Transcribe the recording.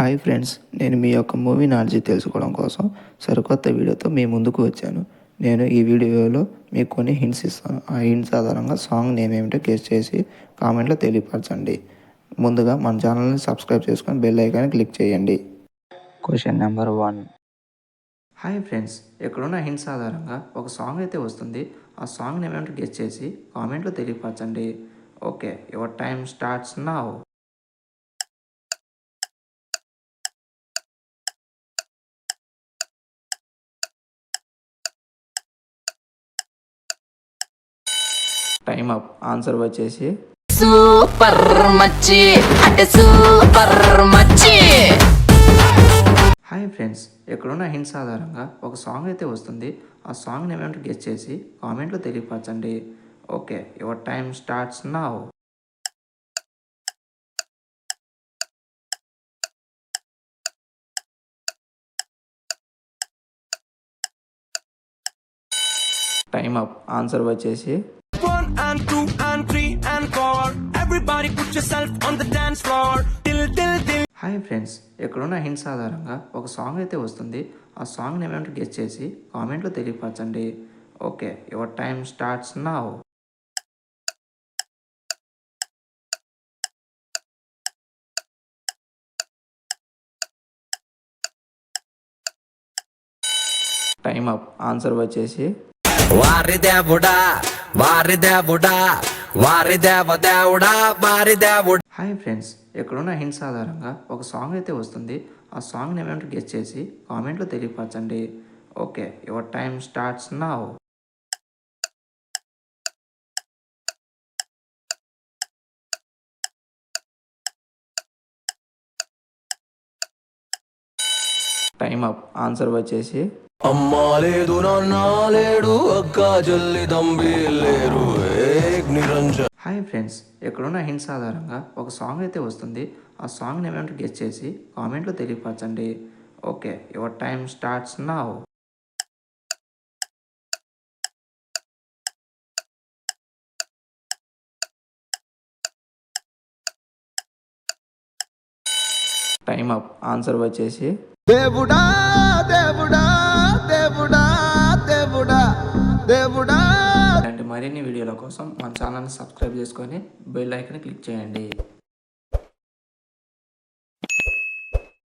Hi friends, నేను మీ యొక్క movie knowledge తెలుసుకోవడం కోసం సరికొత్త వీడియోతో మీ ముందుకు వచ్చాను. నేను ఈ వీడియోలో మీకు కొన్ని హింట్స్ ఇస్తాను. ఆ హింట్స్ ఆధారంగా సాంగ్ నేమ్ ఏమిటో గెస్ చేసి కామెంట్లో తెలియపరచండి. ముందుగా మన ఛానల్ని సబ్స్క్రైబ్ చేసుకొని బెల్ ఐకాన్ని క్లిక్ చేయండి. Question number 1. హాయ్ ఫ్రెండ్స్, ఇక్కడున్న హింట్స్ ఆధారంగా ఒక సాంగ్ అయితే వస్తుంది. ఆ సాంగ్ నేమ్ ఏమిటో గెస్ చేసి కామెంట్లో తెలియపరచండి. Okay, your time starts now. Time up. Answer వచ్చేసి సూపర్ మచ్చి అంటే సూపర్ మచ్చి. హాయ్ ఫ్రెండ్స్, ఇక్కడున్న హింట్స్ ఆధారంగా ఒక సాంగ్ అయితే వస్తుంది. ఆ సాంగ్ నేమ్ ఏమిటో గెస్ చేసి కామెంట్లో తెలియపరచండి. Okay, your time starts now. Time up. Answer వచ్చేసి 1 and 2 and 3 and 4. Everybody put yourself on the dance floor. Till. Hi friends, ఇక్కడున్న హింట్స్ ఆధారంగా ఒక సాంగ్ అయితే వస్తుంది. ఆ సాంగ్ నేమ్ ఏమిటో గెస్ చేసి కామెంట్లో తెలియపరచండి. Okay, your time starts now. Time up. Answer వచ్చేసి వారి దేవుడా వారి దేవుడా వారి దేవుడా వారి దేవుడా. హాయ్ ఫ్రెండ్స్, ఇక్కడున్న హింట్స్ ఆధారంగా ఒక సాంగ్ అయితే వస్తుంది. ఆ సాంగ్ నేమ్ ఏమిటో గెస్ చేసి కామెంట్లో తెలియపరచండి. Okay, your time starts now. Time up. Answer వచ్చేసి అమ్మా లేదు నాన్న లేడు అక్క జల్లి తంబి లేరు ఏక్ నిరంజన్. హాయ్ ఫ్రెండ్స్, ఇక్కడున్న హింట్స్ ఆధారంగా ఒక సాంగ్ అయితే వస్తుంది. ఆ సాంగ్ నేమ్ ఏమిటో గెస్ చేసి కామెంట్లో తెలియపరచండి. Okay, your time starts now. Time up. Answer వచ్చేసి దేవుడా దేవుడా దేవుడా దేవుడా దేవుడా. ఇలాంటి మరిన్ని వీడియోల కోసం మన ఛానల్ని సబ్స్క్రైబ్ చేసుకొని బెల్ ఐకాన్ క్లిక్ చేయండి.